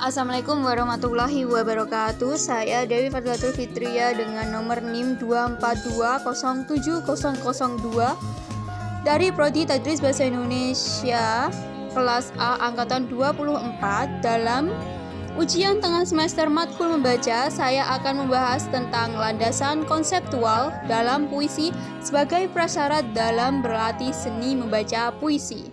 Assalamualaikum warahmatullahi wabarakatuh. Saya Dewi Fadlatul Fitria dengan nomor NIM 242070002 dari Prodi Tadris Bahasa Indonesia kelas A angkatan 24. Dalam ujian tengah semester matkul membaca, saya akan membahas tentang landasan konseptual dalam puisi sebagai prasyarat dalam berlatih seni membaca puisi.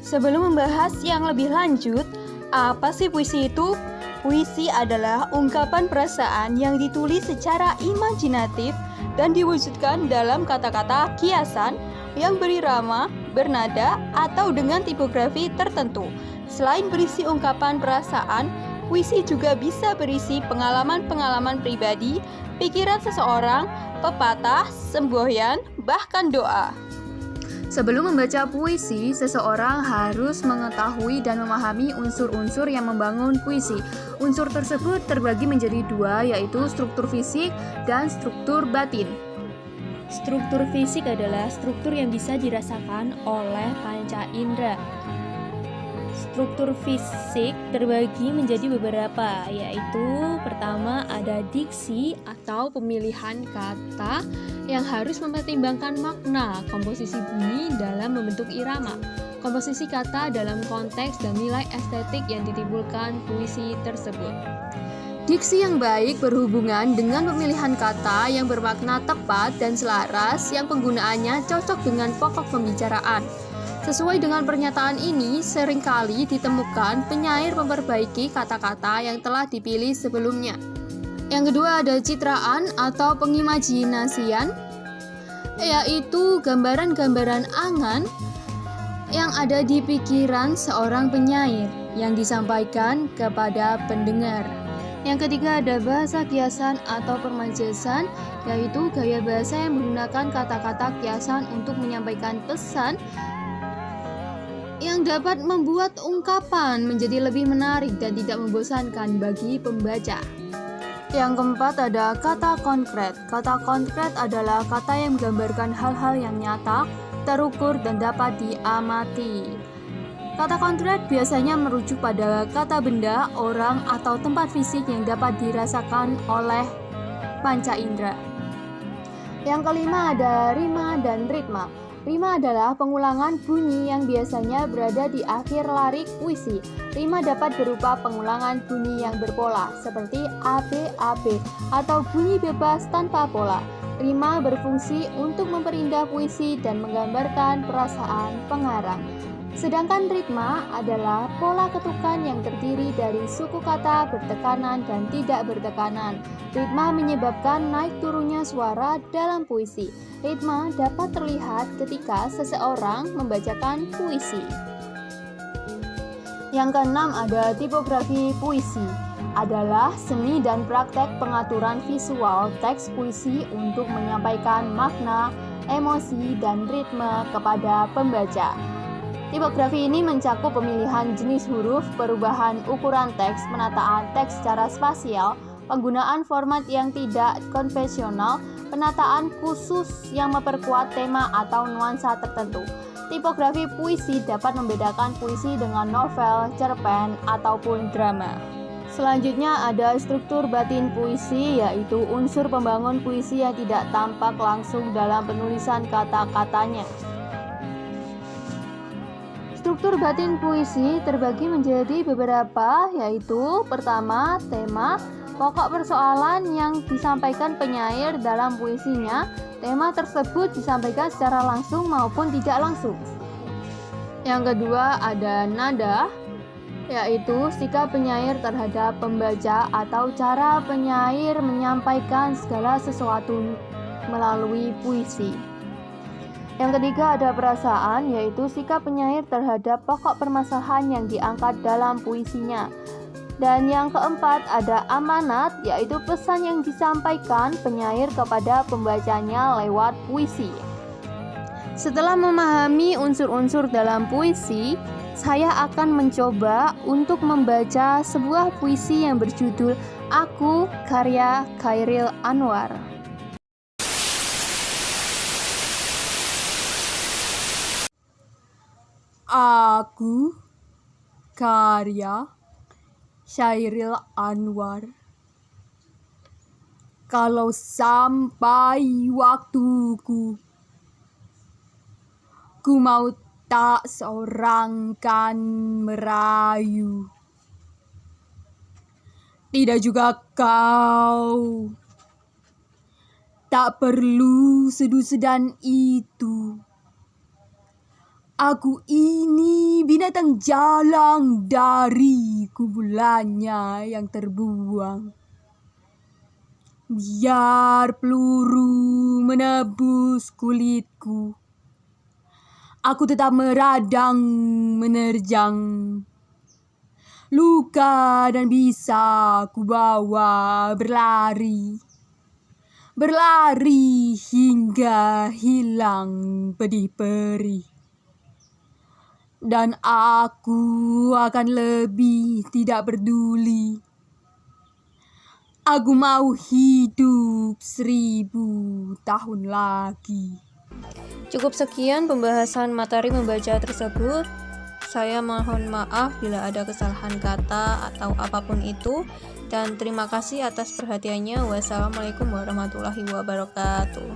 Sebelum membahas yang lebih lanjut, apa sih puisi itu? Puisi adalah ungkapan perasaan yang ditulis secara imajinatif dan diwujudkan dalam kata-kata kiasan yang berirama, bernada, atau dengan tipografi tertentu. Selain berisi ungkapan perasaan, puisi juga bisa berisi pengalaman-pengalaman pribadi, pikiran seseorang, pepatah, semboyan, bahkan doa. Sebelum membaca puisi, seseorang harus mengetahui dan memahami unsur-unsur yang membangun puisi. Unsur tersebut terbagi menjadi dua, yaitu struktur fisik dan struktur batin. Struktur fisik adalah struktur yang bisa dirasakan oleh panca indera. Struktur fisik terbagi menjadi beberapa, yaitu pertama ada diksi atau pemilihan kata yang harus mempertimbangkan makna, komposisi bunyi dalam membentuk irama, komposisi kata dalam konteks dan nilai estetik yang ditimbulkan puisi tersebut. Diksi yang baik berhubungan dengan pemilihan kata yang bermakna tepat dan selaras yang penggunaannya cocok dengan pokok pembicaraan. Sesuai dengan pernyataan ini, seringkali ditemukan penyair memperbaiki kata-kata yang telah dipilih sebelumnya. Yang kedua ada citraan atau pengimajinasian, yaitu gambaran-gambaran angan yang ada di pikiran seorang penyair yang disampaikan kepada pendengar. Yang ketiga ada bahasa kiasan atau permajasan, yaitu gaya bahasa yang menggunakan kata-kata kiasan untuk menyampaikan pesan yang dapat membuat ungkapan menjadi lebih menarik dan tidak membosankan bagi pembaca. Yang keempat ada kata konkret. Kata konkret adalah kata yang menggambarkan hal-hal yang nyata, terukur, dan dapat diamati. Kata konkret biasanya merujuk pada kata benda, orang, atau tempat fisik yang dapat dirasakan oleh panca indera. Yang kelima ada rima dan ritma. Rima adalah pengulangan bunyi yang biasanya berada di akhir larik puisi. Rima dapat berupa pengulangan bunyi yang berpola, seperti AB, atau bunyi bebas tanpa pola. Rima berfungsi untuk memperindah puisi dan menggambarkan perasaan pengarang. Sedangkan ritma adalah pola ketukan yang terdiri dari suku kata bertekanan dan tidak bertekanan. Ritma menyebabkan naik turunnya suara dalam puisi. Ritma dapat terlihat ketika seseorang membacakan puisi. Yang keenam ada tipografi puisi. Adalah seni dan praktek pengaturan visual teks puisi untuk menyampaikan makna, emosi, dan ritme kepada pembaca. Tipografi ini mencakup pemilihan jenis huruf, perubahan ukuran teks, penataan teks secara spasial, penggunaan format yang tidak konvensional, penataan khusus yang memperkuat tema atau nuansa tertentu. Tipografi puisi dapat membedakan puisi dengan novel, cerpen, ataupun drama. Selanjutnya ada struktur batin puisi, yaitu unsur pembangun puisi yang tidak tampak langsung dalam penulisan kata-katanya. Struktur batin puisi terbagi menjadi beberapa, yaitu pertama, tema, pokok persoalan yang disampaikan penyair dalam puisinya. Tema tersebut disampaikan secara langsung maupun tidak langsung. Yang kedua ada nada, yaitu sikap penyair terhadap pembaca atau cara penyair menyampaikan segala sesuatu melalui puisi. Yang ketiga ada perasaan, yaitu sikap penyair terhadap pokok permasalahan yang diangkat dalam puisinya. Dan yang keempat ada amanat, yaitu pesan yang disampaikan penyair kepada pembacanya lewat puisi. Setelah memahami unsur-unsur dalam puisi, saya akan mencoba untuk membaca sebuah puisi yang berjudul Aku, karya Chairil Anwar. Aku, karya Chairil Anwar. Kalau sampai waktuku, ku mau tak seorang kan merayu. Tidak juga kau. Tak perlu sedu-sedan itu. Aku ini binatang jalang dari kumpulannya yang terbuang. Biar peluru menebus kulitku, aku tetap meradang, menerjang. Luka dan bisa ku bawa berlari. Berlari hingga hilang pedih perih. Dan aku akan lebih tidak peduli. Aku mau hidup 1000 tahun lagi. Cukup sekian pembahasan materi membaca tersebut. Saya mohon maaf bila ada kesalahan kata atau apapun itu. Dan terima kasih atas perhatiannya. Wassalamualaikum warahmatullahi wabarakatuh.